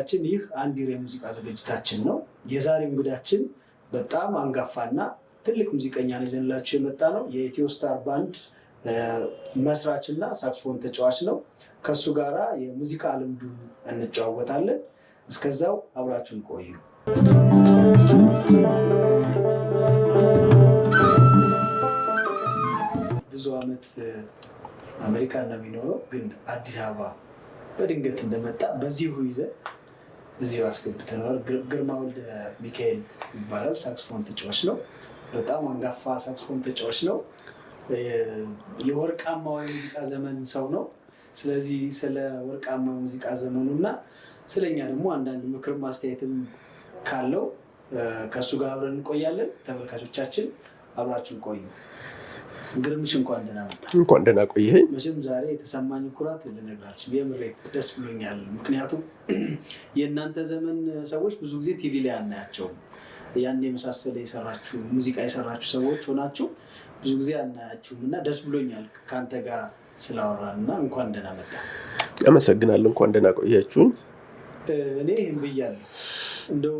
ተመልካቾቻችን ይህ አንዲር የሙዚቃ ዝግጅታችን ነው። የዛሬው እንግዳችን በጣም አንጋፋና ትልቅ ሙዚቀኛ ነው ይዘንላችሁ የመጣ ነው። የኢትዮ ስታር ባንድ መስራችና ሳክስፎን ተጫዋች ነው። ከሱ ጋራ የሙዚቃ ልምዱ እንጨዋወታለን። እስከዛው አብራችሁን ቆዩ። ብዙ ዓመት አሜሪካ ነው የሚኖረው፣ ግን አዲስ አበባ በድንገት እንደመጣ በዚሁ ይዘን እዚሁ አስገብተነዋል። ግርማ ወልደ ሚካኤል ይባላል። ሳክስፎን ተጫዋች ነው። በጣም አንጋፋ ሳክስፎን ተጫዋች ነው። የወርቃማው የሙዚቃ ዘመን ሰው ነው። ስለዚህ ስለ ወርቃማው የሙዚቃ ዘመኑና ስለኛ ደግሞ አንዳንድ ምክር ማስተያየትም ካለው ከእሱ ጋር አብረን እንቆያለን። ተመልካቾቻችን አብራችሁን ቆዩ። ግርምሽ እንኳን ደህና መጣ። እንኳን ደህና ቆየኸኝ። መቼም ዛሬ የተሰማኝ ኩራት ልነግራችሁ የምሬ ደስ ብሎኛል። ምክንያቱም የእናንተ ዘመን ሰዎች ብዙ ጊዜ ቲቪ ላይ አናያቸውም። ያን የመሳሰለ የሰራችሁ ሙዚቃ የሰራችሁ ሰዎች ሆናችሁ ብዙ ጊዜ አናያችሁም እና ደስ ብሎኛል ከአንተ ጋር ስላወራን እና እንኳን ደህና መጣ። አመሰግናለሁ። እንኳን ደህና ቆያችሁኝ። እኔ ይህን ብያለሁ። እንደው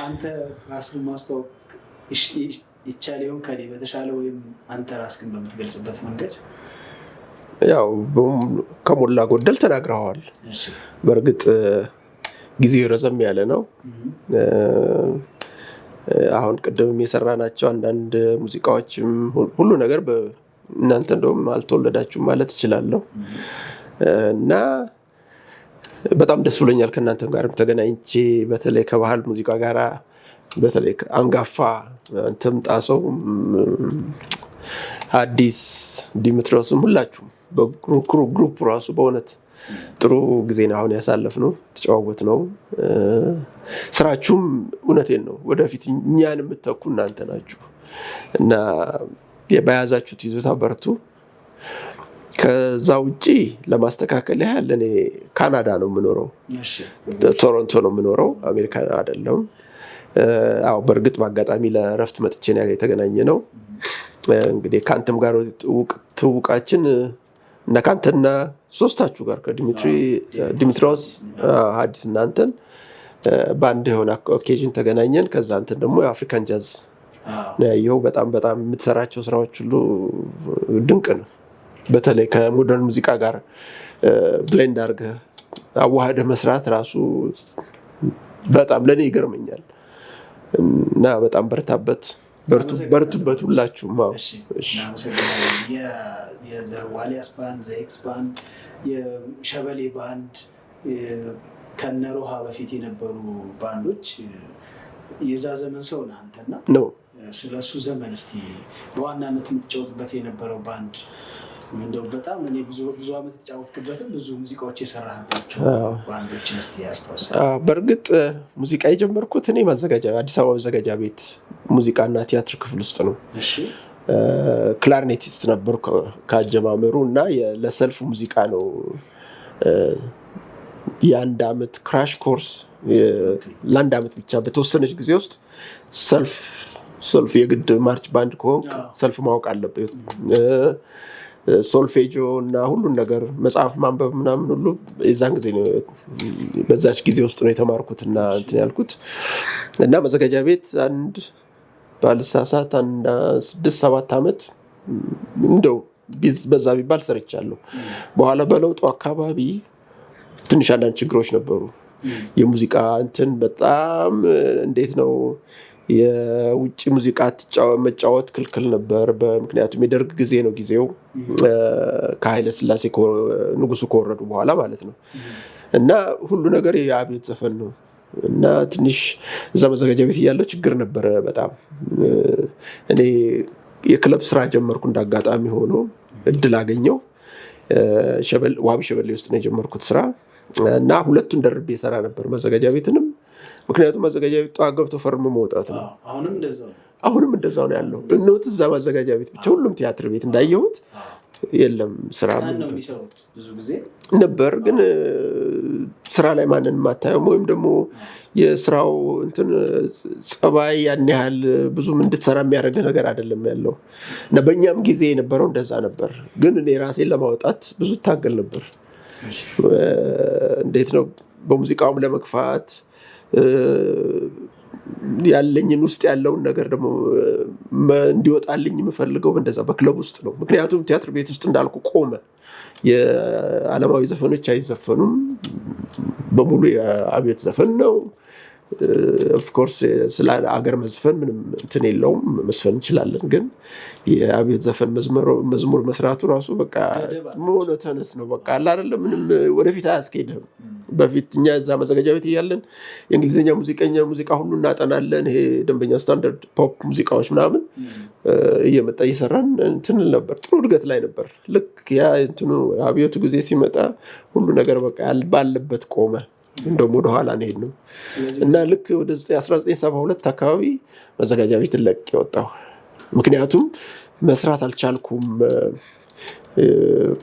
አንተ ራስን ማስተዋወቅ ይቻል ይሆን ከኔ በተሻለ ወይም አንተ ራስህን በምትገልጽበት መንገድ? ያው ከሞላ ጎደል ተናግረዋል። በእርግጥ ጊዜው ረዘም ያለ ነው። አሁን ቅድም የሰራናቸው አንዳንድ ሙዚቃዎችም ሁሉ ነገር እናንተ እንደውም አልተወለዳችሁም ማለት እችላለሁ እና በጣም ደስ ብሎኛል ከእናንተ ጋርም ተገናኝቼ በተለይ ከባህል ሙዚቃ ጋራ በተለይ አንጋፋ አንተም ጣሰው አዲስ ዲሚትሮስም ሁላችሁም በግሩፕ ራሱ በእውነት ጥሩ ጊዜ ነው አሁን ያሳለፍነው ተጨዋወትነው። ስራችሁም እውነቴን ነው ወደፊት እኛን የምትተኩ እናንተ ናችሁ እና የበያዛችሁት ይዞታ በርቱ። ከዛ ውጪ ለማስተካከል ያህል እኔ ካናዳ ነው የምኖረው፣ ቶሮንቶ ነው የምኖረው፣ አሜሪካ አይደለም። አዎ በእርግጥ በአጋጣሚ ለእረፍት መጥቼ ነው የተገናኘ ነው። እንግዲህ ካንተም ጋር ትውቃችን እና ካንተና ሶስታችሁ ጋር ከዲሚትሮስ አዲስ እናንተን ባንድ የሆነ ኦኬዥን ተገናኘን። ከዛ አንተን ደግሞ የአፍሪካን ጃዝ ነው ያየው። በጣም የምትሰራቸው ስራዎች ሁሉ ድንቅ ነው። በተለይ ከሞደርን ሙዚቃ ጋር ብሌንድ አድርገህ አዋህደህ መስራት ራሱ በጣም ለኔ ይገርመኛል እና በጣም በርቱበት ሁላችሁም። የዋሊያስ ባንድ፣ ዘኤክስ ባንድ፣ የሸበሌ ባንድ ከነሮሃ በፊት የነበሩ ባንዶች የዛ ዘመን ሰው ነህ አንተና ነው። ስለሱ ዘመን እስቲ በዋናነት የምትጫወትበት የነበረው ባንድ እንደው በጣም እኔ ብዙ ዓመት የተጫወትክበትም ብዙ ሙዚቃዎች የሰራህባቸው ባንዶችን እስቲ ያስታውስ። በእርግጥ ሙዚቃ የጀመርኩት እኔ አዲስ አበባ ማዘጋጃ ቤት ሙዚቃና ቲያትር ክፍል ውስጥ ነው። እሺ ክላርኔቲስት ነበርኩ ካጀማመሩ እና ለሰልፍ ሙዚቃ ነው የአንድ ዓመት ክራሽ ኮርስ ለአንድ ዓመት ብቻ በተወሰነች ጊዜ ውስጥ ሰልፍ የግድ ማርች ባንድ ከሆንክ ሰልፍ ማወቅ አለበት። ሶልፌጆ እና ሁሉን ነገር መጽሐፍ ማንበብ ምናምን ሁሉ የዛን ጊዜ ነው በዛች ጊዜ ውስጥ ነው የተማርኩትና እንትን ያልኩት እና ማዘጋጃ ቤት አንድ ባልሳሳት 6-7 ዓመት እንደው በዛ ቢባል ሰርቻለሁ። በኋላ በለውጡ አካባቢ ትንሽ አንዳንድ ችግሮች ነበሩ። የሙዚቃ እንትን በጣም እንዴት ነው የውጭ ሙዚቃ መጫወት ክልክል ነበር። በምክንያቱም የደርግ ጊዜ ነው ጊዜው ከኃይለ ሥላሴ ንጉሱ ከወረዱ በኋላ ማለት ነው እና ሁሉ ነገር የአብዮት ዘፈን ነው እና ትንሽ እዛ ማዘጋጃ ቤት ያለው ችግር ነበር በጣም። እኔ የክለብ ስራ ጀመርኩ እንዳጋጣሚ ሆኖ እድል አገኘው። ዋቢ ሸበሌ ውስጥ ነው የጀመርኩት ስራ እና ሁለቱን ደርቤ ሰራ ነበር ማዘጋጃ ቤትንም። ምክንያቱም ማዘጋጃ ቤት ገብቶ ፈርሞ መውጣት ነው። አሁንም እንደዛው ነው ያለው። እንውት እዛ ማዘጋጃ ቤት ብቻ ሁሉም ቲያትር ቤት እንዳየሁት የለም ስራ ነው የሚሰሩት ብዙ ጊዜ ነበር። ግን ስራ ላይ ማንንም ማታየው ወይም ደግሞ የስራው እንትን ጸባይ ያን ያህል ብዙም እንድትሰራ የሚያደርግ ነገር አይደለም ያለው እና በእኛም ጊዜ የነበረው እንደዛ ነበር። ግን እኔ ራሴን ለማውጣት ብዙ ታገል ነበር። እንዴት ነው በሙዚቃውም ለመግፋት ያለኝን ውስጥ ያለውን ነገር ደግሞ እንዲወጣልኝ የምፈልገው እንደዛ በክለብ ውስጥ ነው። ምክንያቱም ቲያትር ቤት ውስጥ እንዳልኩ ቆመ። የዓለማዊ ዘፈኖች አይዘፈኑም፣ በሙሉ የአብዮት ዘፈን ነው። ኦፍኮርስ ስለ አገር መዝፈን ምንም እንትን የለውም፣ መስፈን እንችላለን። ግን የአብዮት ዘፈን መዝሙር መስራቱ ራሱ በቃ ሞኖተነስ ነው። በቃ አለ አይደለም፣ ምንም ወደፊት አያስኬድም። በፊት እኛ እዛ መዘጋጃ ቤት እያለን የእንግሊዝኛ ሙዚቃ ሁሉ እናጠናለን። ይሄ ደንበኛ ስታንዳርድ ፖፕ ሙዚቃዎች ምናምን እየመጣ እየሰራን እንትን ነበር። ጥሩ እድገት ላይ ነበር። ልክ ያ እንትኑ አብዮቱ ጊዜ ሲመጣ ሁሉ ነገር በቃ ባለበት ቆመ። እንደውም ወደኋላ እንሄድ ነው እና ልክ ወደ 1972 አካባቢ መዘጋጃ ቤት ለቅ የወጣው ምክንያቱም መስራት አልቻልኩም።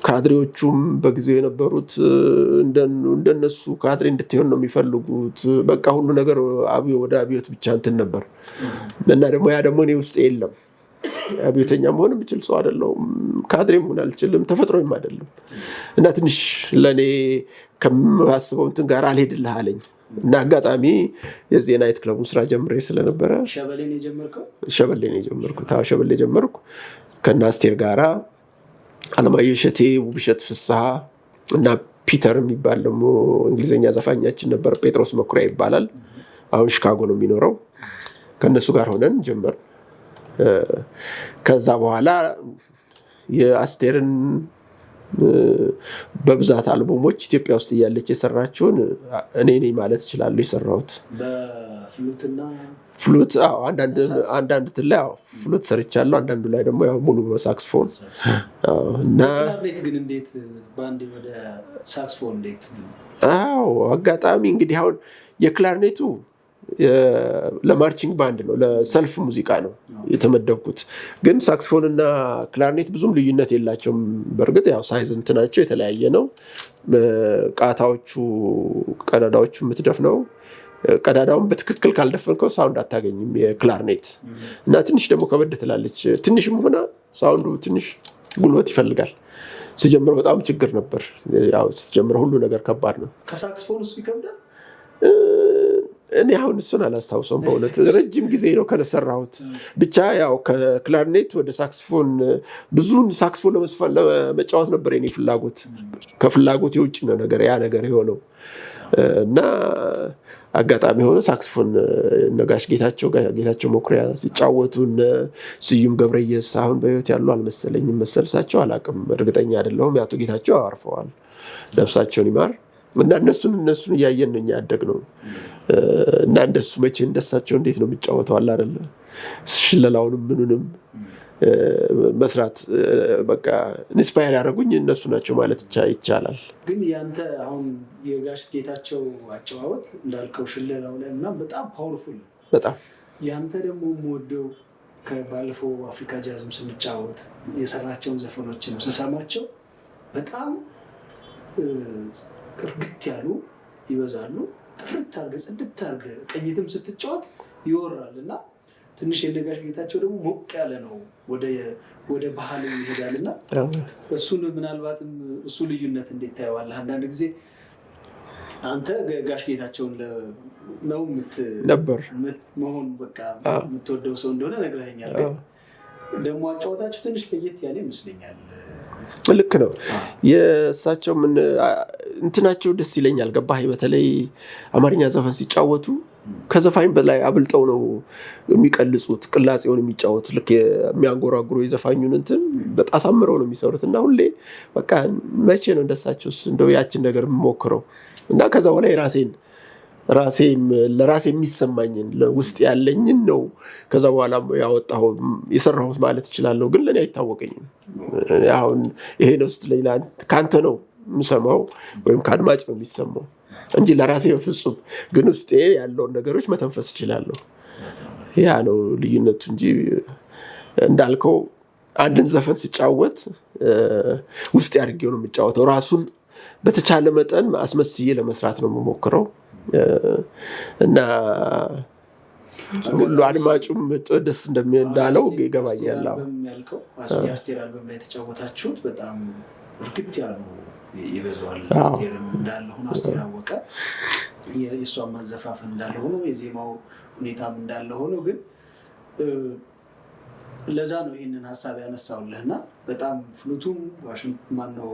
ካድሬዎቹም በጊዜው የነበሩት እንደነሱ ካድሬ እንድትሆን ነው የሚፈልጉት። በቃ ሁሉ ነገር ወደ አብዮት ብቻ እንትን ነበር እና ደግሞ ያ ደግሞ እኔ ውስጥ የለም። አብዮተኛ መሆን የምችል ሰው አይደለሁም፣ ካድሬ መሆን አልችልም፣ ተፈጥሮም አይደለም እና ትንሽ ለእኔ ከማስበው እንትን ጋር አልሄድልህ አለኝ እና አጋጣሚ የዚህ ናይት ክለቡን ስራ ጀምሬ ስለነበረ ሸበሌን የጀመርኩት። ሸበሌ ጀመርኩ ከእነ አስቴር ጋራ፣ አለማየሁ እሸቴ፣ ውብሸት ፍስሐ እና ፒተር የሚባል ደግሞ እንግሊዝኛ ዘፋኛችን ነበር። ጴጥሮስ መኩሪያ ይባላል። አሁን ሽካጎ ነው የሚኖረው። ከእነሱ ጋር ሆነን ጀመር። ከዛ በኋላ የአስቴርን በብዛት አልበሞች ኢትዮጵያ ውስጥ እያለች የሰራችውን እኔ ነኝ ማለት እችላለሁ የሰራሁት። ፍሉት አንዳንድ ላይ ፍሉት ሰርቻለሁ። አንዳንዱ ላይ ደግሞ ያው ሙሉ በሳክስፎን እና ግን እንዴት ባንድ ወደ ሳክስፎን እንዴት? አጋጣሚ እንግዲህ አሁን የክላርኔቱ ለማርቺንግ ባንድ ነው፣ ለሰልፍ ሙዚቃ ነው የተመደብኩት። ግን ሳክስፎን እና ክላርኔት ብዙም ልዩነት የላቸውም። በእርግጥ ያው ሳይዝ እንትናቸው የተለያየ ነው። ቃታዎቹ ቀዳዳዎቹ የምትደፍነው ቀዳዳውን በትክክል ካልደፈንከው ሳውንድ አታገኝም የክላርኔት እና ትንሽ ደግሞ ከበድ ትላለች። ትንሽም ሆነ ሳውንዱ ትንሽ ጉልበት ይፈልጋል። ስጀምር በጣም ችግር ነበር። ያው ስትጀምር ሁሉ ነገር ከባድ ነው። ከሳክስፎን ውስጥ ይከብዳል። እኔ አሁን እሱን አላስታውሰውም በእውነት ረጅም ጊዜ ነው ከነሰራሁት። ብቻ ያው ከክላርኔት ወደ ሳክስፎን ብዙን ሳክስፎን ለመጫወት ነበር የኔ ፍላጎት። ከፍላጎት የውጭ ነው ነገር ያ ነገር የሆነው እና አጋጣሚ ሆኖ ሳክስፎን ነጋሽ ጌታቸው መኩሪያ ሲጫወቱ ስዩም ገብረየስ አሁን በህይወት ያሉ አልመሰለኝም፣ መሰልሳቸው አላውቅም፣ እርግጠኛ አይደለሁም። ያቶ ጌታቸው አርፈዋል፣ ነፍሳቸውን ይማር እና እነሱን እያየን ነው እኛ ያደግነው እና እንደሱ መቼ እንደሳቸው እንዴት ነው የሚጫወተው አለ አይደለ? ሽለላውንም ምኑንም መስራት በቃ ኢንስፓየር ያደረጉኝ እነሱ ናቸው ማለት ይቻላል። ግን ያንተ አሁን የጋሽ ጌታቸው አጨዋወት እንዳልከው ሽለላው ላይ ምናምን በጣም ፓወርፉል በጣም ያንተ ደግሞ የምወደው ከባለፈው አፍሪካ ጃዝም ስንጫወት የሰራቸውን ዘፈኖችም ስሰማቸው በጣም እርግጥ ያሉ ይበዛሉ። ጥርት አድርገህ ጽድት አድርገህ ቅኝትም ስትጫወት ይወራል እና ትንሽ የነጋሽ ጌታቸው ደግሞ ሞቅ ያለ ነው፣ ወደ ባህል ይሄዳል እና እሱን ምናልባትም እሱ ልዩነት እንዴት ታየዋለህ? አንዳንድ ጊዜ አንተ ጋሽ ጌታቸውን ነው ነበር መሆን በቃ የምትወደው ሰው እንደሆነ ነግረኸኛል። ግን ደግሞ አጫወታቸው ትንሽ ለየት ያለ ይመስለኛል። ልክ ነው። የእሳቸው እንትናቸው ደስ ይለኛል። ገባህ? በተለይ አማርኛ ዘፈን ሲጫወቱ ከዘፋኝ በላይ አብልጠው ነው የሚቀልጹት፣ ቅላጼውን የሚጫወቱ ልክ የሚያንጎራጉሩ የዘፋኙን እንትን በጣም አሳምረው ነው የሚሰሩት እና ሁሌ በቃ መቼ ነው እንደሳቸውስ እንደው ያችን ነገር የምሞክረው እና ከዛ በላይ ለራሴ የሚሰማኝን ውስጥ ያለኝን ነው ከዛ በኋላ ያወጣው የሰራሁት ማለት እችላለሁ። ግን ለኔ አይታወቀኝም። አሁን ይሄ ነው ስትለኝ ካንተ ነው የምሰማው ወይም ከአድማጭ ነው የሚሰማው እንጂ ለራሴ በፍጹም ግን ውስጤ ያለውን ነገሮች መተንፈስ እችላለሁ። ያ ነው ልዩነቱ እንጂ እንዳልከው አንድን ዘፈን ሲጫወት ውስጥ ያድርጌው ነው የሚጫወተው። ራሱን በተቻለ መጠን አስመስዬ ለመስራት ነው የምሞክረው እና ሁሉ አድማጩም ደስ እንዳለው ይገባኛል። የአስቴር አልበም ላይ የተጫወታችሁት በጣም እርግጥ ያሉ ይበዛዋል። አስቴርም እንዳለ ሆኖ አስቴር አወቀ የእሷን ማዘፋፈን እንዳለ ሆኖ የዜማው ሁኔታም እንዳለ ሆኖ ግን ለዛ ነው ይህንን ሀሳብ ያነሳውልህና በጣም ፍሉቱም ማነው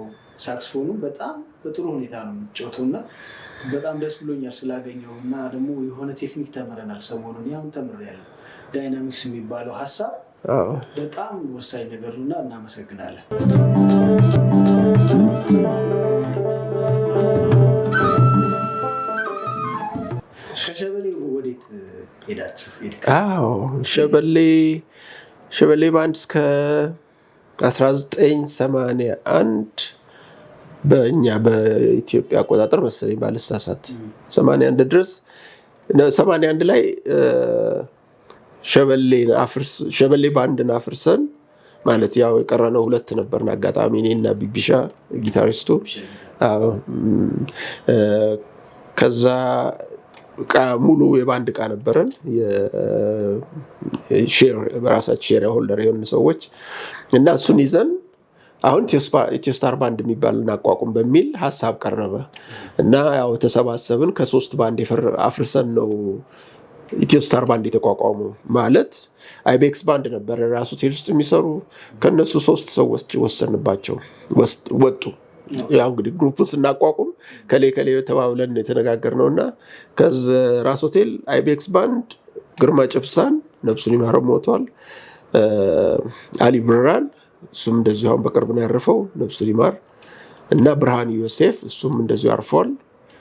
ሳክስፎኑም በጣም በጥሩ ሁኔታ ነው የምትጫወተው እና በጣም ደስ ብሎኛል ስላገኘው እና ደግሞ የሆነ ቴክኒክ ተምረናል ሰሞኑን ያሁን ተምሬያለሁ። ዳይናሚክስ የሚባለው ሀሳብ በጣም ወሳኝ ነገር ነው እና እናመሰግናለን። ከሸበሌ ወዴት ሄዳችሁ? ሸበሌ ባንድ እስከ 1981 በእኛ በኢትዮጵያ አቆጣጠር መሰለኝ ባልሳሳት 81 ድረስ 81 ላይ ሸበሌ ባንድን አፍርሰን ማለት ያው የቀረነው 2 ነበርን አጋጣሚ እኔና ቢቢሻ ጊታሪስቱ። ከዛ ሙሉ የባንድ ዕቃ ነበረን በራሳችን ሼር ሆልደር የሆኑ ሰዎች እና እሱን ይዘን አሁን ኢትዮስታር ባንድ የሚባል እናቋቁም በሚል ሀሳብ ቀረበ እና ያው ተሰባሰብን። ከ3 ባንድ አፍርሰን ነው ኢትዮስታር ባንድ የተቋቋሙ። ማለት አይቤክስ ባንድ ነበር ራሱ ሆቴል ውስጥ የሚሰሩ ከነሱ 3 ሰዎች ወሰንባቸው ወጡ። ያው እንግዲህ ግሩፑን ስናቋቁም ከሌ ተባብለን የተነጋገርነው እና ከዚ ራስ ሆቴል አይቤክስ ባንድ ግርማ ጭብሳን ነፍሱን ይማረው ሞቷል። አሊ ብራን እሱም እንደዚሁ አሁን በቅርብ ነው ያረፈው ነፍሱን ይማር እና ብርሃን ዮሴፍ እሱም እንደዚሁ አርፏል።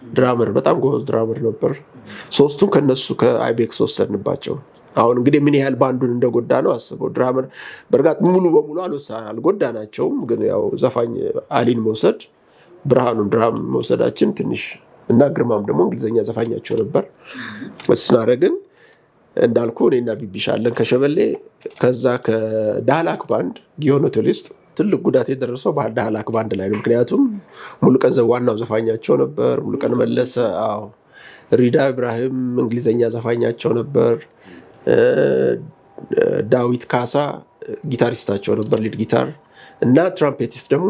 ድራመር በጣም ጎበዝ ድራመር ነበር። 3ቱም ከነሱ ከአይቤክስ ወሰንባቸው። አሁን እንግዲህ ምን ያህል ባንዱን እንደጎዳ ነው አስበው። ድራመር በርግጥ ሙሉ በሙሉ አልጎዳናቸውም፣ ግን ያው ዘፋኝ አሊን መውሰድ ብርሃኑን ድራም መውሰዳችን ትንሽ እና ግርማም ደግሞ እንግሊዘኛ ዘፋኛቸው ነበር። ወስናረግን እንዳልኩ እኔና ቢቢሻ አለን ከሸበሌ። ከዛ ከዳህላክ ባንድ ጊዮን ሆቴል ውስጥ ትልቅ ጉዳት የደረሰው በዳህላክ ባንድ ላይ ነው። ምክንያቱም ሙሉቀን ዋናው ዘፋኛቸው ነበር። ሙሉቀን መለሰ፣ ሪዳ ኢብራሂም እንግሊዘኛ ዘፋኛቸው ነበር። ዳዊት ካሳ ጊታሪስታቸው ነበር ሊድ ጊታር እና ትራምፔቲስት ደግሞ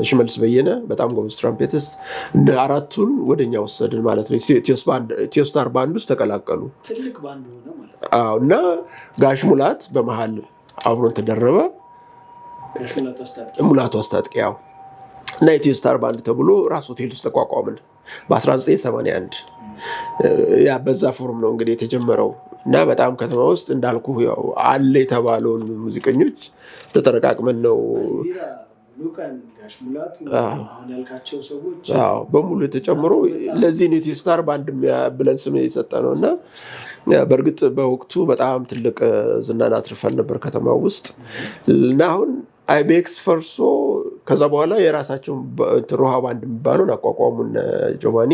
ሽመልስ በየነ በጣም ጎበዝ ትራምፔቲስት። እንደ 4ቱን ወደኛ ወሰድን ማለት ነው። ኢትዮስታር ባንድ ውስጥ ተቀላቀሉ። ትልቅ ባንድ ሆነ ማለት ነው። እና ጋሽ ሙላት በመሃል አብሮን ተደረበ። ሙላቱ አስታጥቂያው እና ኢትዮስታር ባንድ ተብሎ ራስ ሆቴል ውስጥ ተቋቋምን በ1981። ያ በዛ ፎርም ነው እንግዲህ የተጀመረው እና በጣም ከተማ ውስጥ እንዳልኩ ያው አለ የተባለውን ሙዚቀኞች ተጠረቃቅመን ነው በሙሉ ተጨምሮ ለዚህ ኢትዮስታር ባንድ ብለን ስም የሰጠነው እና በእርግጥ በወቅቱ በጣም ትልቅ ዝናን አትርፈን ነበር ከተማ ውስጥ እና አሁን አይቤክስ ፈርሶ ከዛ በኋላ የራሳቸው ሮሃ ባንድ የሚባለውን አቋቋሙን ጆቫኒ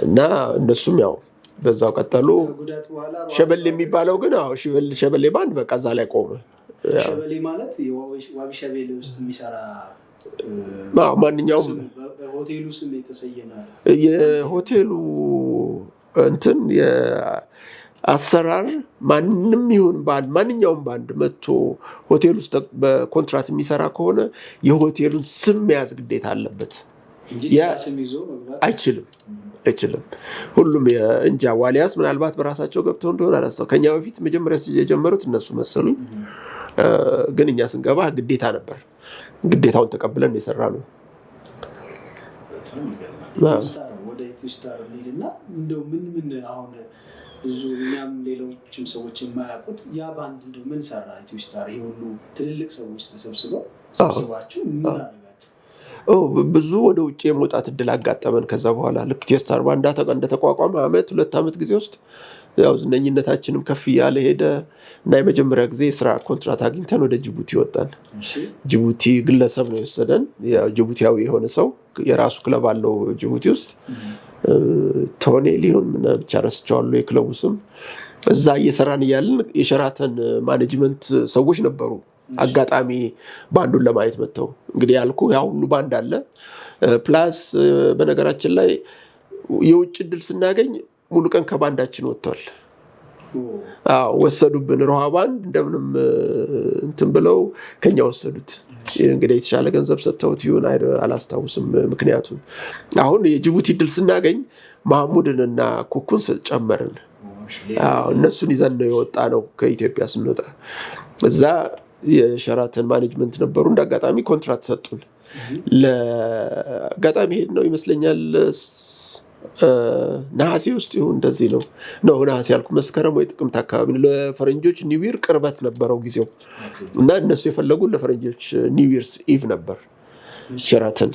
እና እነሱም ያው በዛው ቀጠሉ። ሸበሌ የሚባለው ግን ሸበሌ ባንድ በቃ እዛ ላይ ቆመ። ሸበሌ ማለት ዋቢ ሸበሌ ውስጥ የሚሰራ ማንኛውም በሆቴሉ ስም የተሰየመ የሆቴሉ እንትን የአሰራር ማንም ይሁን ባንድ ማንኛውም ባንድ መጥቶ ሆቴል ውስጥ በኮንትራት የሚሰራ ከሆነ የሆቴሉን ስም መያዝ ግዴታ አለበት። አይችልም። ሁሉም እንጃ ዋሊያስ ምናልባት በራሳቸው ገብተው እንደሆነ አላስተው ከኛ በፊት መጀመሪያ የጀመሩት እነሱ መሰሉኝ። ግን እኛ ስንገባ ግዴታ ነበር። ግዴታውን ተቀብለን የሰራ ነው። ወደ ኢትዮስታር ሄድና እንደው ምን አሁን ብዙ እኛም ሌሎችም ሰዎች የማያውቁት ያ ባንድ እንደው ምን ሰራ ኢትዮስታር? ይሄ ሁሉ ትልልቅ ሰዎች ተሰብስባችሁ ምን አደረጋችሁ? ብዙ ወደ ውጭ የመውጣት እድል አጋጠመን። ከዛ በኋላ ልክ ኢትዮስታር ባንድ እንደተቋቋመ 2 ዓመት ጊዜ ውስጥ ያው ዝነኝነታችንም ከፍ እያለ ሄደ እና የመጀመሪያ ጊዜ ስራ ኮንትራት አግኝተን ወደ ጅቡቲ ወጣን። ጅቡቲ ግለሰብ ነው የወሰደን። ያው ጅቡቲያዊ የሆነ ሰው የራሱ ክለብ አለው ጅቡቲ ውስጥ ቶኔ ሊሆን ብቻ ረስቸዋለሁ የክለቡ ስም። እዛ እየሰራን እያልን የሸራተን ማኔጅመንት ሰዎች ነበሩ አጋጣሚ ባንዱን ለማየት መጥተው። እንግዲህ ያልኩ ያ ሁሉ ባንድ አለ ፕላስ በነገራችን ላይ የውጭ እድል ስናገኝ ሙሉ ቀን ከባንዳችን ወጥቷል። ወሰዱብን። ሮሃ ባንድ እንደምንም እንትን ብለው ከኛ ወሰዱት። እንግዲህ የተሻለ ገንዘብ ሰጥተውት ይሁን አላስታውስም ምክንያቱም። አሁን የጅቡቲ ድል ስናገኝ ማህሙድንና ኩኩን ጨመርን። እነሱን ይዘን ነው የወጣ ነው ከኢትዮጵያ ስንወጣ። እዛ የሸራተን ማኔጅመንት ነበሩ። እንዳጋጣሚ ኮንትራክት ሰጡን። ለአጋጣሚ ሄድ ነው ይመስለኛል ነሐሴ ውስጥ ይሁን እንደዚህ ነው ነሐሴ ያልኩ መስከረም ወይ ጥቅምት አካባቢ። ለፈረንጆች ኒው ይር ቅርበት ነበረው ጊዜው እና እነሱ የፈለጉን ለፈረንጆች ኒው ይርስ ኢቭ ነበር ሸራተን።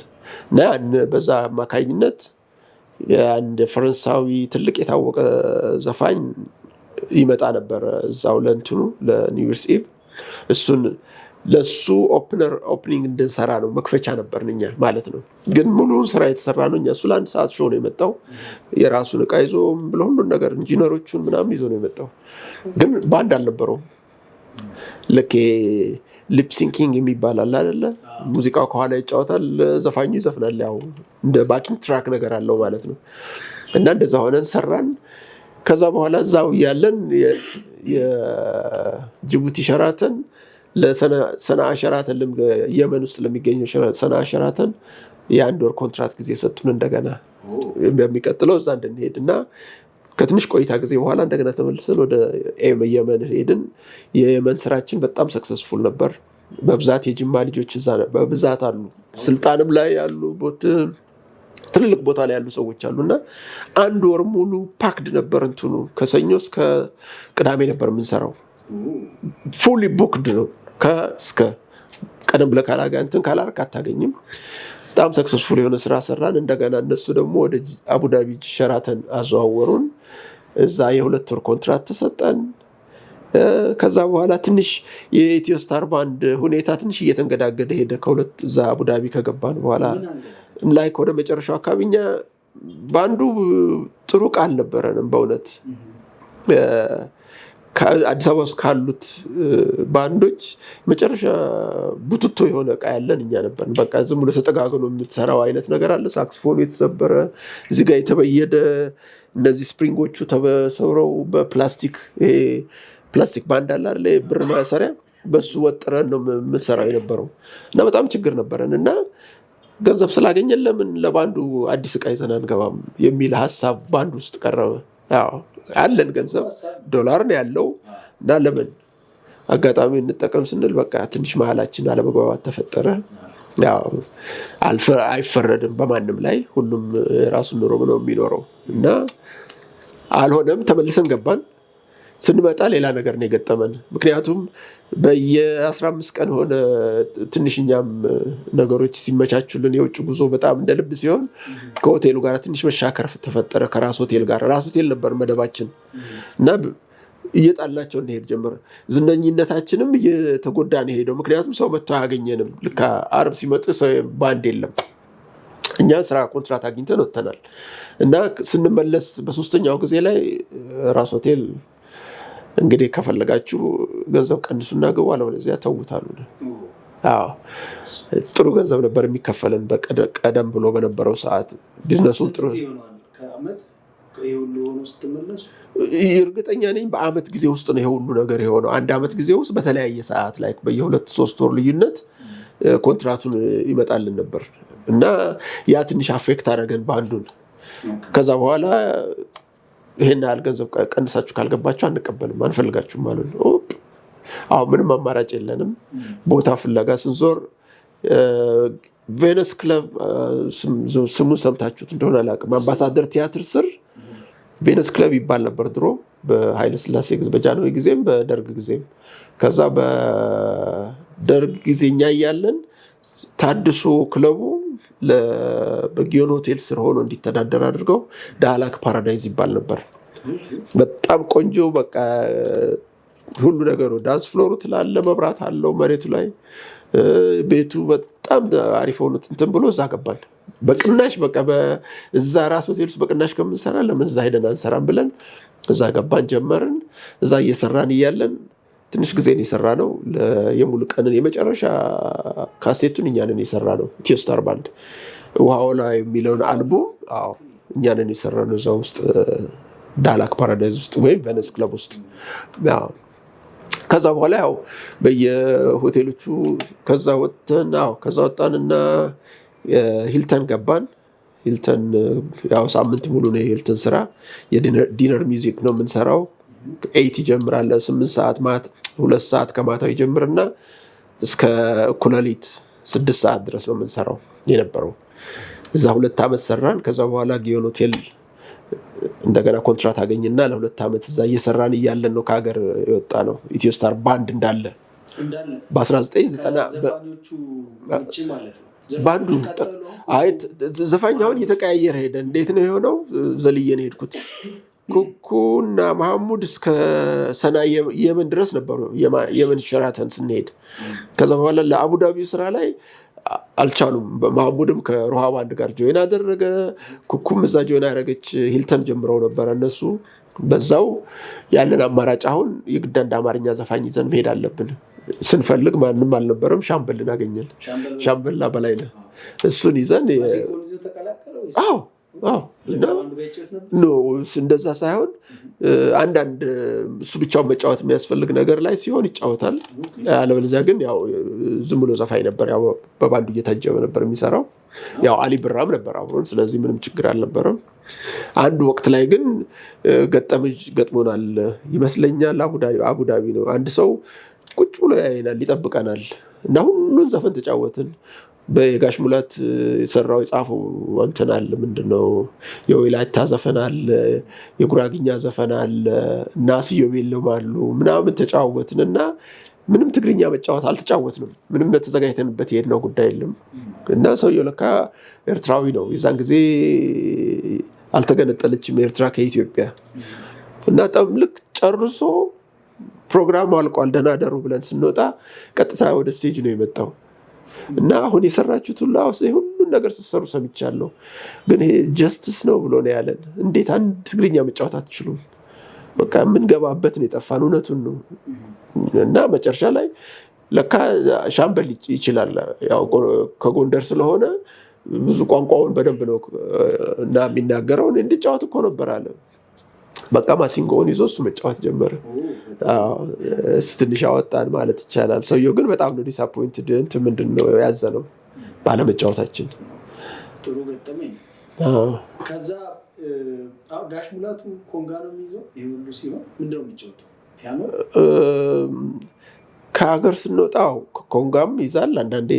እና በዛ አማካኝነት አንድ ፈረንሳዊ ትልቅ የታወቀ ዘፋኝ ይመጣ ነበር እዛው ለእንትኑ ለኒው ይርስ ኢቭ። እሱን ለሱ ኦፕኒንግ እንድንሰራ ነው መክፈቻ ነበርን እኛ ማለት ነው። ግን ሙሉውን ስራ የተሰራ ነው እኛ። እሱ ለአንድ ሰዓት ሾው ነው የመጣው። የራሱን እቃ ይዞ ብሎ ሁሉን ነገር ኢንጂነሮቹን ምናምን ይዞ ነው የመጣው። ግን ባንድ አልነበረውም። ልክ ሊፕሲንኪንግ የሚባል አለ አይደለ? ሙዚቃው ከኋላ ይጫወታል፣ ዘፋኙ ይዘፍናል። ያው እንደ ባኪንግ ትራክ ነገር አለው ማለት ነው። እና እንደዛ ሆነን ሰራን። ከዛ በኋላ እዛው ያለን የጅቡቲ ሸራተን ለሰናአ ሸራተን የመን ውስጥ ለሚገኘው ሰናአ ሸራተን የአንድ ወር ኮንትራክት ጊዜ ሰጡን እንደገና በሚቀጥለው እዛ እንድንሄድ። እና ከትንሽ ቆይታ ጊዜ በኋላ እንደገና ተመልሰን ወደ የመን ሄድን። የየመን ስራችን በጣም ሰክሰስፉል ነበር። በብዛት የጅማ ልጆች እዛ በብዛት አሉ፣ ስልጣንም ላይ ያሉ ትልልቅ ቦታ ላይ ያሉ ሰዎች አሉና አንድ ወር ሙሉ ፓክድ ነበር እንትኑ። ከሰኞ እስከ ቅዳሜ ነበር የምንሰራው። ፉሊ ቡክድ ነው ከእስከ። ቀደም ብለህ ካላጋንትን ካላርክ አታገኝም። በጣም ሰክሰስፉል የሆነ ስራ ሰራን። እንደገና እነሱ ደግሞ ወደ አቡዳቢ ሸራተን አዘዋወሩን። እዛ የ2 ወር ኮንትራክት ተሰጠን። ከዛ በኋላ ትንሽ የኢትዮ ስታር ባንድ ሁኔታ ትንሽ እየተንገዳገደ ሄደ። እዛ አቡዳቢ ከገባን በኋላ ላይ ወደ መጨረሻው አካባቢኛ ባንዱ ጥሩ ቃል ነበረንም በእውነት ከአዲስ አበባ ውስጥ ካሉት ባንዶች መጨረሻ ቡትቶ የሆነ እቃ ያለን እኛ ነበር። በቃ ዝም ብሎ ተጠጋግኖ የምትሰራው አይነት ነገር አለ። ሳክስፎኑ የተሰበረ እዚህ ጋር የተበየደ፣ እነዚህ ስፕሪንጎቹ ተሰብረው በፕላስቲክ ባንድ አለ አይደል ብር ማሰሪያ፣ በሱ ወጥረን ነው የምንሰራው የነበረው። እና በጣም ችግር ነበረን። እና ገንዘብ ስላገኘን ለምን ለባንዱ አዲስ እቃ ይዘን አንገባም የሚል ሀሳብ ባንዱ ውስጥ ቀረበ። አለን ገንዘብ ዶላር ነው ያለው እና ለምን አጋጣሚ እንጠቀም ስንል በቃ ትንሽ መሀላችን አለመግባባት ተፈጠረ። ያው አይፈረድም በማንም ላይ፣ ሁሉም ራሱን ኑሮ ነው የሚኖረው። እና አልሆነም፣ ተመልሰን ገባን። ስንመጣ ሌላ ነገር ነው የገጠመን። ምክንያቱም በየ15 ቀን ሆነ ትንሽኛም ነገሮች ሲመቻቹልን የውጭ ጉዞ በጣም እንደልብ ሲሆን ከሆቴሉ ጋር ትንሽ መሻከር ተፈጠረ። ከራስ ሆቴል ጋር ራስ ሆቴል ነበር መደባችን እና እየጣላቸው እንሄድ ጀመረ። ዝነኝነታችንም እየተጎዳ ነው ሄደው። ምክንያቱም ሰው መጥቶ አያገኘንም። ልክ አርብ ሲመጡ ሰው ባንድ የለም። እኛ ስራ ኮንትራት አግኝተን ወጥተናል። እና ስንመለስ በሶስተኛው ጊዜ ላይ ራስ ሆቴል እንግዲህ ከፈለጋችሁ ገንዘብ ቀንሱና ግቡ፣ አለበለዚያ ተውታሉ። ጥሩ ገንዘብ ነበር የሚከፈለን ቀደም ብሎ በነበረው ሰዓት። ቢዝነሱም ጥሩ እርግጠኛ ነኝ በአመት ጊዜ ውስጥ ነው የሁሉ ነገር የሆነው። አንድ አመት ጊዜ ውስጥ በተለያየ ሰዓት ላይ በየ2-3 ወር ልዩነት ኮንትራቱን ይመጣልን ነበር። እና ያ ትንሽ አፌክት አደረገን ባንዱን። ከዛ በኋላ ይሄን ያህል ገንዘብ ቀንሳችሁ ካልገባችሁ አንቀበልም፣ አንፈልጋችሁም ማለት ነው። አሁን ምንም አማራጭ የለንም። ቦታ ፍለጋ ስንዞር ቬነስ ክለብ ስሙን ሰምታችሁት እንደሆነ አላውቅም። አምባሳደር ቲያትር ስር ቬነስ ክለብ ይባል ነበር ድሮ በኃይለ ሥላሴ ጊዜ፣ በጃንሆይ ጊዜም በደርግ ጊዜም። ከዛ በደርግ ጊዜኛ እያለን ታድሶ ክለቡ በጊዮን ሆቴል ስር ሆኖ እንዲተዳደር አድርገው ዳህላክ ፓራዳይዝ ይባል ነበር። በጣም ቆንጆ በቃ ሁሉ ነገሩ፣ ዳንስ ፍሎሩ ትላለ፣ መብራት አለው መሬቱ ላይ፣ ቤቱ በጣም አሪፍ ሆኖ እንትን ብሎ እዛ ገባን በቅናሽ። በቃ እዛ ራስ ሆቴል ውስጥ በቅናሽ ከምንሰራ ለምን እዛ ሄደን አንሰራም ብለን እዛ ገባን ጀመርን። እዛ እየሰራን እያለን ትንሽ ጊዜ ነው የሰራ ነው። የሙሉ ቀንን የመጨረሻ ካሴቱን እኛንን የሰራ ነው። ኢትዮ ስታር ባንድ ውሃው ላይ የሚለውን አልቡም እኛንን የሰራ ነው። እዛ ውስጥ ዳላክ ፓራዳይዝ ውስጥ ወይም ቬነስ ክለብ ውስጥ። ከዛ በኋላ ያው በየሆቴሎቹ ከዛ ወጣንና ሂልተን ገባን። ሂልተን ያው ሳምንት ሙሉ ነው የሂልተን ስራ። የዲነር ሚውዚክ ነው የምንሰራው። 8 ይጀምራል፣ 8 ሰዓት 2 ሰዓት ከማታው ይጀምርና እስከ እኩለ ሌሊት 6 ሰዓት ድረስ ነው የምንሰራው የነበረው። እዛ 2 ዓመት ሰራን። ከዛ በኋላ ጊዮን ሆቴል እንደገና ኮንትራት አገኝና ለ2 ዓመት እዛ እየሰራን እያለን ነው ከሀገር የወጣ ነው። ኢትዮስታር ባንድ እንዳለ በ1990 ባንዱ ዘፋኛውን እየተቀያየረ ሄደ። እንዴት ነው የሆነው? ዘልየን ሄድኩት። ኩኩና መሐሙድ እስከ ሰና የመን ድረስ ነበሩ። የመን ሸራተን ስንሄድ ከዛ በኋላ ለአቡዳቢው ስራ ላይ አልቻሉም። መሐሙድም ከሮሃ ባንድ ጋር ጆይን አደረገ። ኩኩም እዛ ጆይን ያደረገች። ሂልተን ጀምረው ነበረ እነሱ። በዛው ያለን አማራጭ አሁን የግድ አንድ አማርኛ ዘፋኝ ይዘን መሄድ አለብን። ስንፈልግ ማንም አልነበረም። ሻምበልን አገኘን። ሻምበል በላይነህ እሱን ይዘን እንደዛ ሳይሆን አንዳንድ እሱ ብቻውን መጫወት የሚያስፈልግ ነገር ላይ ሲሆን ይጫወታል። አለበለዚያ ግን ያው ዝም ብሎ ዘፋኝ ነበር። ያው በባንዱ እየታጀበ ነበር የሚሰራው። ያው አሊ ብራም ነበር አብሮን። ስለዚህ ምንም ችግር አልነበረም። አንድ ወቅት ላይ ግን ገጥሞናል ይመስለኛል። አቡዳቢ ነው። አንድ ሰው ቁጭ ብሎ ያይናል፣ ይጠብቀናል እና ሁሉን ዘፈን ተጫወትን። በጋሽ ሙላት የሰራው የጻፈው አንተናል ምንድነው የወላይታ ዘፈናል፣ የጉራግኛ ዘፈናል እና ሲዮቤልም አሉ ምናምን ተጫወትንና ምንም ትግርኛ መጫወት አልተጫወትንም። ምንም ተዘጋጅተንበት የሄድነው ጉዳይ የለም። እና ሰውየው ለካ ኤርትራዊ ነው። የዛን ጊዜ አልተገነጠለችም ኤርትራ ከኢትዮጵያ። እና ልክ ጨርሶ ፕሮግራሙ አልቋል ደህና ደሩ ብለን ስንወጣ ቀጥታ ወደ ስቴጅ ነው የመጣው። እና አሁን የሰራችሁት ሁሉን ነገር ስትሰሩ ሰምቻለሁ፣ ግን ይሄ ጀስቲስ ነው ብሎ ነው ያለን። እንዴት አንድ ትግርኛ መጫወት አትችሉም? በቃ የምንገባበት ነው የጠፋን። እውነቱን ነው። እና መጨረሻ ላይ ለካ ሻምበል ይችላል። ያው ከጎንደር ስለሆነ ብዙ ቋንቋውን በደንብ ነው እና የሚናገረው። እንዲጫወት እኮ ነበር አለ። በቃ ማሲንጎውን ይዞ እሱ መጫወት ጀመረ። እሱ ትንሽ አወጣን ማለት ይቻላል። ሰውየው ግን በጣም ነው ዲስአፖይንትድ። ምንድነው ያዘነው ባለመጫወታችን። ጥሩ ገጠመኝ። ከዛ ጋሽ ሙላቱ ኮንጋ ነው የሚይዘው። ይሄ ሁሉ ሲሆን ምንድነው የሚጫወተው? ፒያኖ። ከሀገር ስንወጣው ኮንጋም ይዛል። አንዳንዴ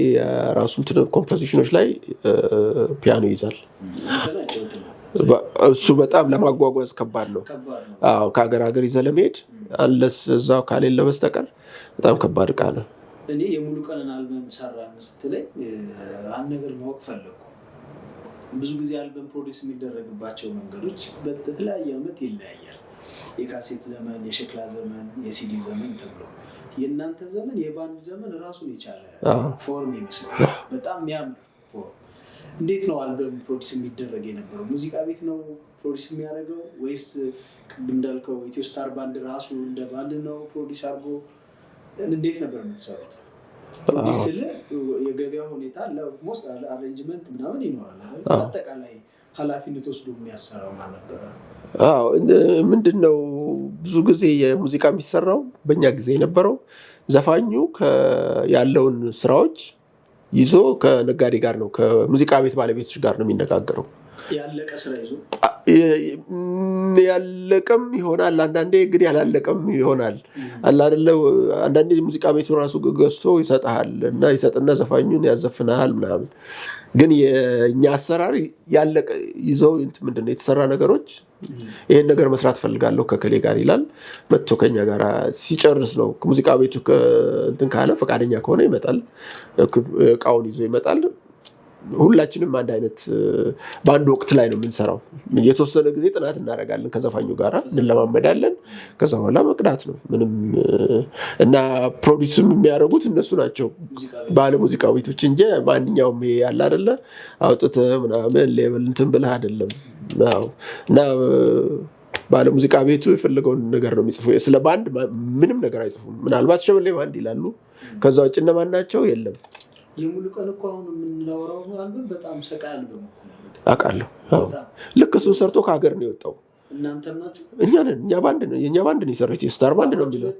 ራሱን ኮምፖዚሽኖች ላይ ፒያኖ ይዛል። እሱ በጣም ለማጓጓዝ ከባድ ነው። ከሀገር ይዘህ ለመሄድ አለስ እዛው ካሌለ በስተቀር በጣም ከባድ ዕቃ ነው። እኔ የሙሉ ቀንን አልበም ሰራን ስትለኝ አንድ ነገር ማወቅ ፈለኩ። ብዙ ጊዜ አልበም ፕሮዲስ የሚደረግባቸው መንገዶች በተለያየ ዓመት ይለያያል። የካሴት ዘመን፣ የሸክላ ዘመን፣ የሲዲ ዘመን ተብሎ የእናንተ ዘመን የባንድ ዘመን ራሱን የቻለ ፎርም ይመስላል። በጣም የሚያምር ፎርም። እንዴት ነው አልበም ፕሮዲስ የሚደረግ የነበረው? ሙዚቃ ቤት ነው ፕሮዲስ የሚያደርገው ወይስ እንዳልከው ኢትዮስታር ባንድ ራሱ እንደ ባንድ ነው ፕሮዲስ አድርጎ? እንዴት ነበር የምትሰሩት? ፕሮዲስ ስለ የገበያ ሁኔታ ለሞስት አሬንጅመንት ምናምን ይኖራል። አጠቃላይ ኃላፊነት ወስዶ የሚያሰራው ማለት ነበር። ምንድነው ብዙ ጊዜ የሙዚቃ የሚሰራው በእኛ ጊዜ የነበረው ዘፋኙ ያለውን ስራዎች ይዞ ከነጋዴ ጋር ነው ከሙዚቃ ቤት ባለቤቶች ጋር ነው የሚነጋገረው። ያለቀ ስራ ይዞ ያለቀም ይሆናል፣ አንዳንዴ ግን ያላለቀም ይሆናል። አይደለ? አንዳንዴ ሙዚቃ ቤቱ ራሱ ገዝቶ ይሰጣል እና ይሰጥና ዘፋኙን ያዘፍናል ምናምን። ግን የኛ አሰራር ያለቀ ይዘው ምንድነው የተሰራ ነገሮች ይሄን ነገር መስራት ፈልጋለሁ ከከሌ ጋር ይላል። መጥቶ ከኛ ጋር ሲጨርስ ነው ሙዚቃ ቤቱ እንትን ካለ ፈቃደኛ ከሆነ ይመጣል፣ እቃውን ይዞ ይመጣል። ሁላችንም አንድ አይነት በአንድ ወቅት ላይ ነው የምንሰራው። የተወሰነ ጊዜ ጥናት እናደርጋለን ከዘፋኙ ጋር እንለማመዳለን። ከዛ በኋላ መቅዳት ነው ምንም። እና ፕሮዲስም የሚያደርጉት እነሱ ናቸው ባለ ሙዚቃ ቤቶች እንጂ ማንኛውም ይሄ ያለ አይደለ አውጥተህ ምናምን ሌብል እንትን ብለህ አይደለም። እና ባለ ሙዚቃ ቤቱ የፈለገውን ነገር ነው የሚጽፈው። ስለ ባንድ ምንም ነገር አይጽፉም። ምናልባት ሸበሌ ባንድ ይላሉ። ከዛ ውጭ እነማን ናቸው የለም። የሙሉ ቀን እኮ አሁን የምናወራው አልበም በጣም ሰቃ አልበም አውቃለሁ። ልክ እሱን ሰርቶ ከሀገር ነው የወጣው። እናንተ ናችሁ? እኛ ነን። እኛ ባንድ ነው የኛ ባንድ ነው የሰራው። ኢትዮስታር ባንድ ነው የሚለው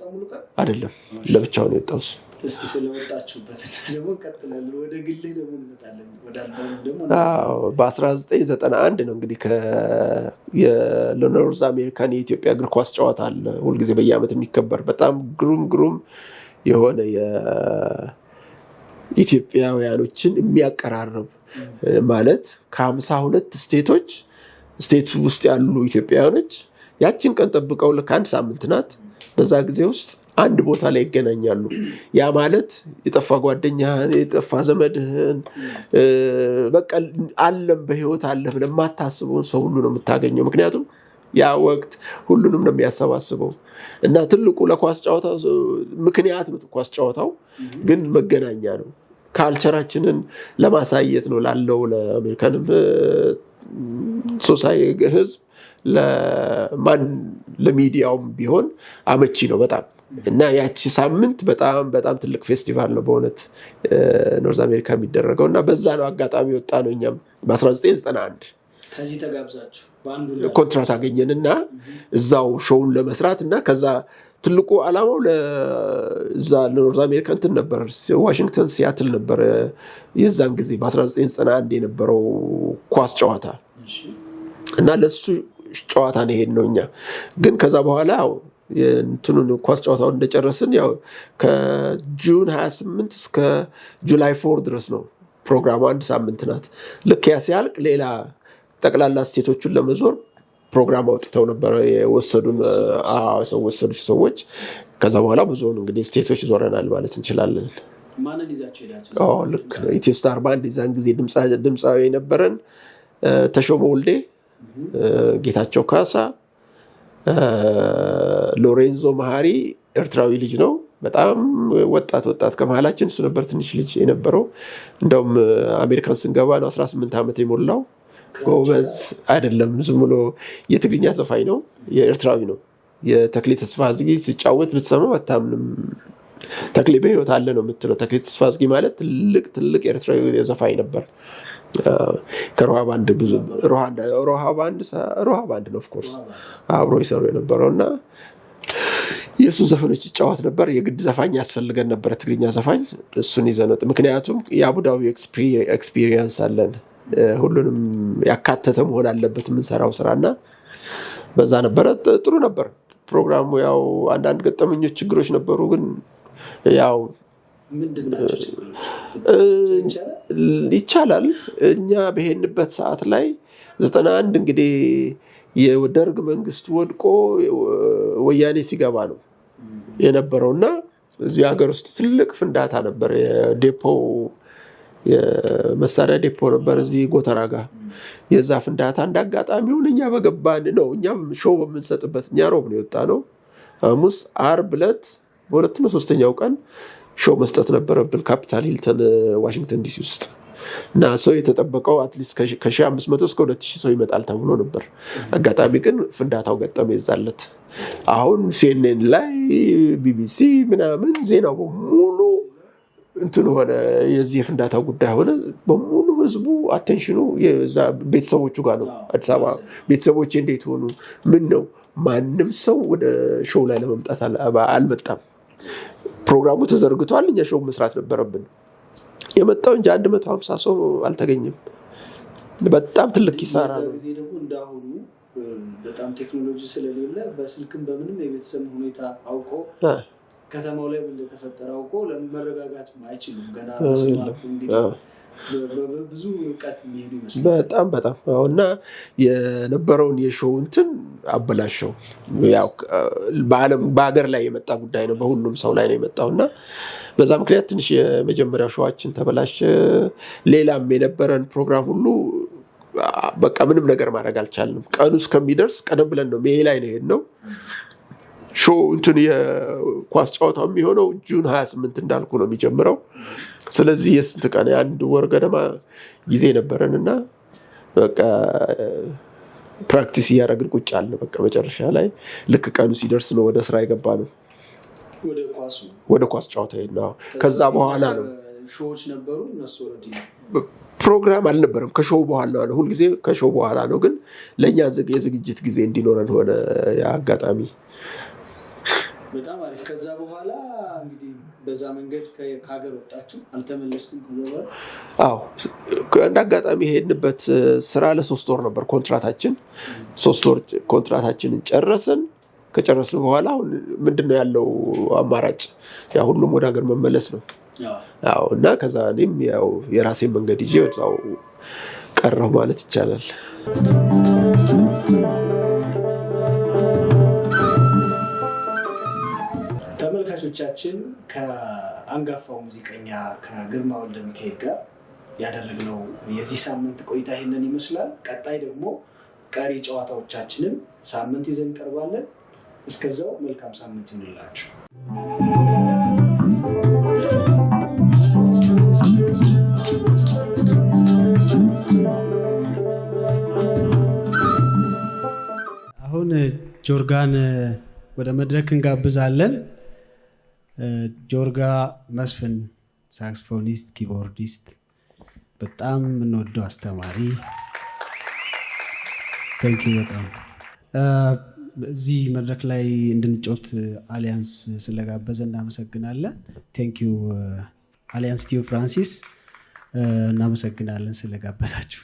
አይደለም፣ ለብቻው ነው የወጣው። እስቲ ስለወጣችሁበት ደግሞ ቀጥላለን። ወደ ግልህ ደግሞ እንመጣለን። ወደ አልባሙ ደግሞ በ1991 ነው እንግዲህ የኖርዝ አሜሪካን የኢትዮጵያ እግር ኳስ ጨዋታ አለ ሁልጊዜ በየዓመት የሚከበር በጣም ግሩም የሆነ የኢትዮጵያውያኖችን የሚያቀራርብ ማለት ከ52 ስቴት ውስጥ ያሉ ኢትዮጵያውያኖች ያችን ቀን ጠብቀው ለአንድ ሳምንት ናት። በዛ ጊዜ ውስጥ አንድ ቦታ ላይ ይገናኛሉ። ያ ማለት የጠፋ ጓደኛህን የጠፋ ዘመድህን በቃ አለም በህይወት አለ ብለህ የማታስበውን ሰው ሁሉ ነው የምታገኘው። ምክንያቱም ያ ወቅት ሁሉንም ነው የሚያሰባስበው እና ትልቁ ለኳስ ጨዋታው ምክንያት ነው። ኳስ ጨዋታው ግን መገናኛ ነው። ካልቸራችንን ለማሳየት ነው ላለው ለአሜሪካንም ሶሳይ ህዝብ ለሚዲያውም ቢሆን አመቺ ነው በጣም እና ያቺ ሳምንት በጣም ትልቅ ፌስቲቫል ነው በእውነት ኖርዝ አሜሪካ የሚደረገው እና በዛ ነው አጋጣሚ ወጣ ነው። እኛም በ1991 ከዚህ ተጋብዛችሁ ኮንትራት አገኘንና እዛው ሾውን ለመስራት እና ከዛ ትልቁ ዓላማው ለዛ ለኖርዝ አሜሪካ እንትን ነበር ዋሽንግተን ሲያትል ነበር የዛን ጊዜ በ1991 የነበረው ኳስ ጨዋታ እና ለሱ ጨዋታ ነው ሄድ ነው። እኛ ግን ከዛ በኋላ እንትኑን ኳስ ጨዋታውን እንደጨረስን ያው ከጁን 28 እስከ ጁላይ 4 ድረስ ነው ፕሮግራሙ። አንድ ሳምንት ናት። ልክ ያ ሲያልቅ ሌላ ጠቅላላ ስቴቶቹን ለመዞር ፕሮግራም አውጥተው ነበር የወሰዱን ሰዎች። ከዛ በኋላ ብዙውን እንግዲህ ስቴቶች ዞረናል ማለት እንችላለን። ማንን ይዛችሁ ሄዳችሁ? ልክ ነው። ኢትዮስታር ባንድ የዛን ጊዜ ድምፃዊ የነበረን ተሾመ ወልዴ፣ ጌታቸው ካሳ፣ ሎሬንዞ መሀሪ ኤርትራዊ ልጅ ነው። በጣም ወጣት ከመሃላችን እሱ ነበር ትንሽ ልጅ የነበረው። እንደውም አሜሪካን ስንገባ ነው 18 ዓመት የሞላው። ጎበዝ አይደለም፣ ዝም ብሎ የትግርኛ ዘፋኝ ነው። የኤርትራዊ ነው። የተክሌ ተስፋዝጊ ሲጫወት ብትሰማው አታምንም። ተክሌ በህይወት አለ ነው የምትለው። ተክሌ ተስፋዝጊ ማለት ትልቅ ኤርትራዊ ዘፋኝ ነበር። ከሮሃ ባንድ ነው ኦፍ ኮርስ አብሮ ይሰሩ የነበረው እና የእሱን ዘፈኖች ይጫወት ነበር። የግድ ዘፋኝ ያስፈልገን ነበረ፣ ትግርኛ ዘፋኝ። እሱን ይዘን ወጥ ምክንያቱም የአቡዳቢ ኤክስፒሪየንስ አለን። ሁሉንም ያካተተ መሆን አለበት የምንሰራው ስራና በዛ ነበረ። ጥሩ ነበር ፕሮግራሙ። ያው አንዳንድ ገጠመኞች ችግሮች ነበሩ፣ ግን ያው ይቻላል። እኛ በሄንበት ሰዓት ላይ 91 እንግዲህ የደርግ መንግስት ወድቆ ወያኔ ሲገባ ነው የነበረውና እዚህ ሀገር ውስጥ ትልቅ ፍንዳታ ነበር። የመሳሪያ ዴፖ ነበር እዚህ ጎተራ ጋር። የዛ ፍንዳታ እንዳጋጣሚውን እኛ በገባን ነው። እኛም ሾው በምንሰጥበት እኛ ሮብ ነው የወጣ ነው። ሐሙስ ዓርብ ዕለት በሁለት ነው ሶስተኛው ቀን ሾው መስጠት ነበረብን ካፒታል ሂልተን ዋሽንግተን ዲሲ ውስጥ እና ሰው የተጠበቀው አትሊስት ከ1500 እስከ 2000 ሰው ይመጣል ተብሎ ነበር። አጋጣሚ ግን ፍንዳታው ገጠመ ይዛለት። አሁን ሲኤንኤን ላይ ቢቢሲ ምናምን ዜናው በሙሉ እንትን ሆነ። የዚህ የፍንዳታው ጉዳይ ሆነ በሙሉ ህዝቡ አቴንሽኑ ቤተሰቦቹ ጋር ነው። አዲስ አበባ ቤተሰቦቼ እንዴት ሆኑ ምን ነው ማንም ሰው ወደ ሾው ላይ ለመምጣት አልመጣም። ፕሮግራሙ ተዘርግቷል። እኛ ሾው መስራት ነበረብን። የመጣው እንጂ 150 ሰው አልተገኘም። በጣም ትልቅ ኪሳራ ነው። ጊዜ ደግሞ እንዳሁኑ በጣም ቴክኖሎጂ ስለሌለ በስልክም በምንም የቤተሰብ ሁኔታ አውቆ ከተማው ላይ እንደተፈጠረ አውቆ ለመረጋጋት አይችሉም። ገና ብዙ ርቀት የሚሄዱ ይመስላል። በጣም እና የነበረውን የሾው እንትን አበላሸው። ያው በሀገር ላይ የመጣ ጉዳይ ነው፣ በሁሉም ሰው ላይ ነው የመጣው እና በዛ ምክንያት ትንሽ የመጀመሪያው ሾዋችን ተበላሸ። ሌላም የነበረን ፕሮግራም ሁሉ በቃ ምንም ነገር ማድረግ አልቻልንም። ቀኑ እስከሚደርስ ቀደም ብለን ነው ሜይ ላይ ነው የሄድነው። ሾው እንትን የኳስ ጨዋታው የሚሆነው ጁን 28 እንዳልኩ ነው የሚጀምረው። ስለዚህ የስንት ቀን የአንድ ወር ገደማ ጊዜ ነበረን እና በቃ ፕራክቲስ እያደረግን ቁጭ አለ። በቃ መጨረሻ ላይ ልክ ቀኑ ሲደርስ ነው ወደ ስራ የገባ ነው። ወደ ኳስ ጨዋታ ሄድነው። ከዛ በኋላ ነው ሾዎች ነበሩ። እነሱ ፕሮግራም አልነበረም። ከሾው በኋላ ነው፣ ሁልጊዜ ከሾው በኋላ ነው። ግን ለእኛ የዝግጅት ጊዜ እንዲኖረን ሆነ አጋጣሚ። በጣም አሪፍ። ከዛ በኋላ እንግዲህ በዛ መንገድ ከሀገር ወጣችሁ አልተመለስኩም? አዎ፣ እንደ አጋጣሚ ሄድንበት ስራ ለ3 ወር ነበር ኮንትራታችን። 3 ወር ኮንትራታችንን ጨረስን። ከጨረስን በኋላ አሁን ምንድነው ያለው አማራጭ? ያ ሁሉም ወደ ሀገር መመለስ ነው። አዎ። እና ከዛ እኔም ያው የራሴን መንገድ ይዤ ወጣው ቀረሁ ማለት ይቻላል። ተመልካቾቻችን ከአንጋፋው ሙዚቀኛ ከግርማ ወልደ ሚካኤል ጋር ያደረግነው የዚህ ሳምንት ቆይታ ይሄንን ይመስላል። ቀጣይ ደግሞ ቀሪ ጨዋታዎቻችንን ሳምንት ይዘን እንቀርባለን። እስከዛው መልካም ሳምንት ይሁንላችሁ። አሁን ጆርጋን ወደ መድረክ እንጋብዛለን። ጆርጋ መስፍን ሳክስፎኒስት፣ ኪቦርዲስት፣ በጣም የምንወደው አስተማሪ። ቴንኪው በጣም እዚህ መድረክ ላይ እንድንጮት አሊያንስ ስለጋበዘ እናመሰግናለን። ቴንኪው አሊያንስ ቲዩ ፍራንሲስ፣ እናመሰግናለን ስለጋበዛችሁ።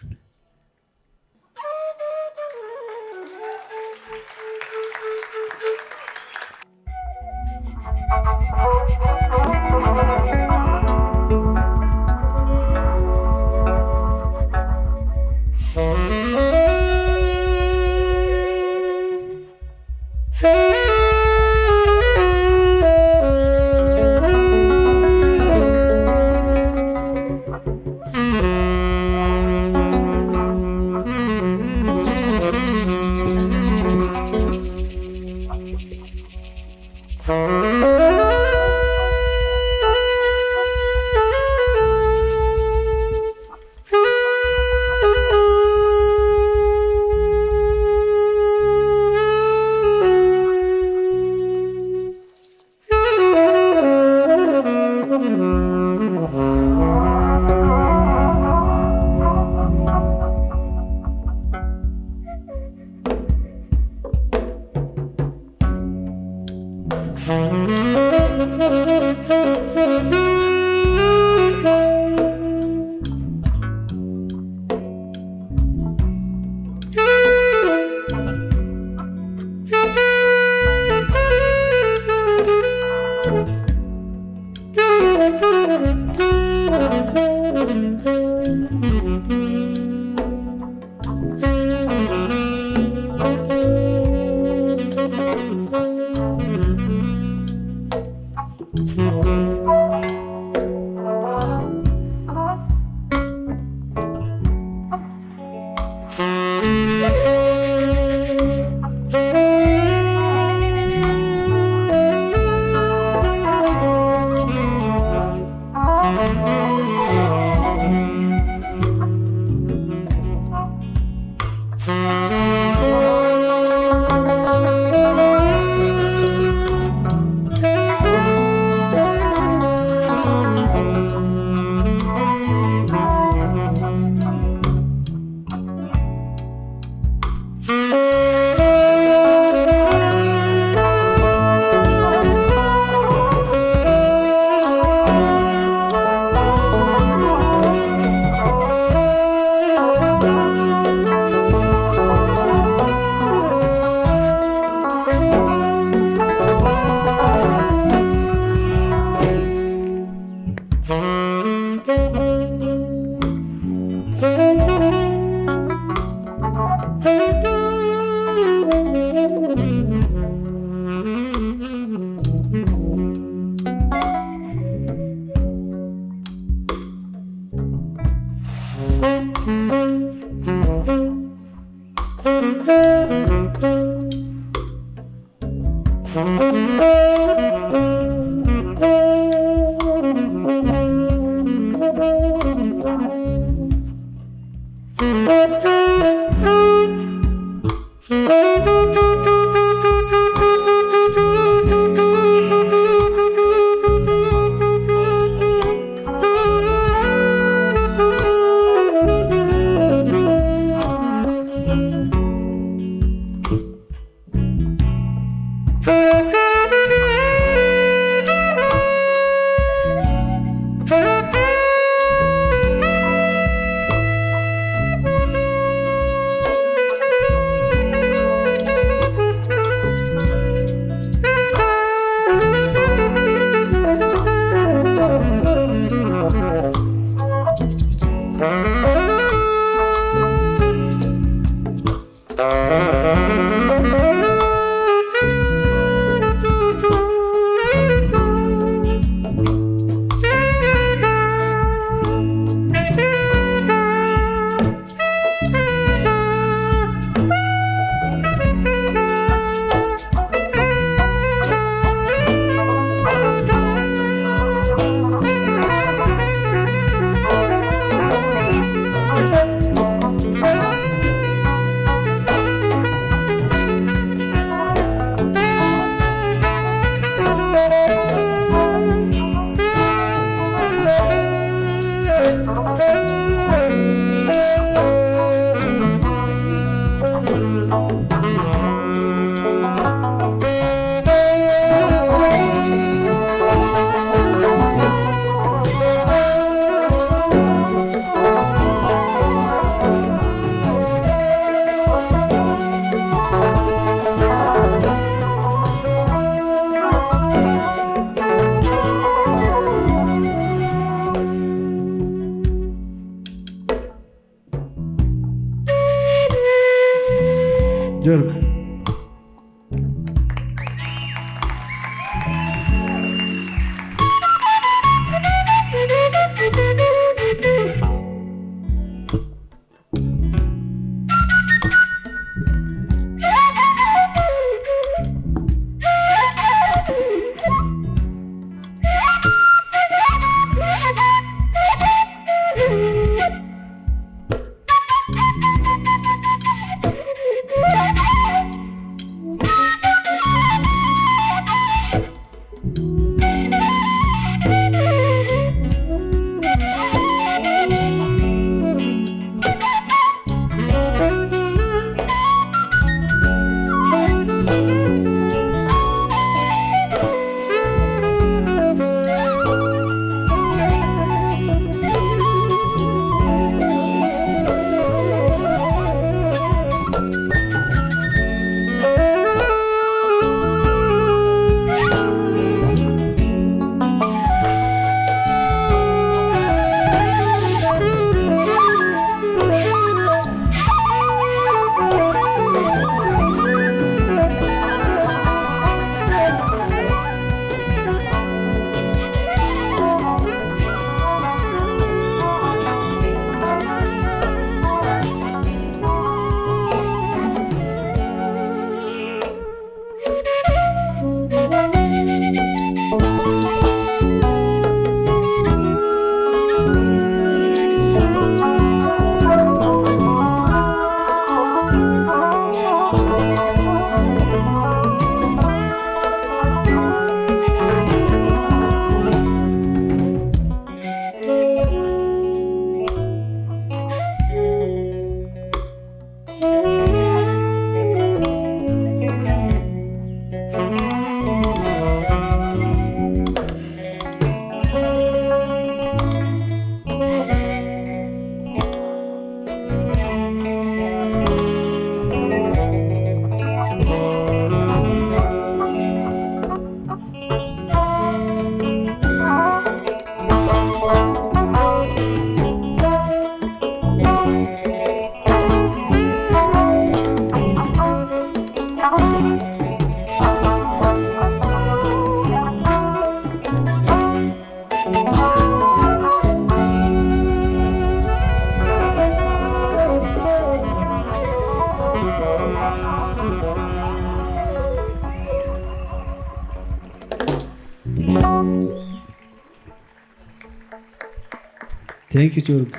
ቴንክ ዩ ጆርግ፣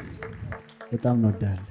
በጣም እንወዳለን።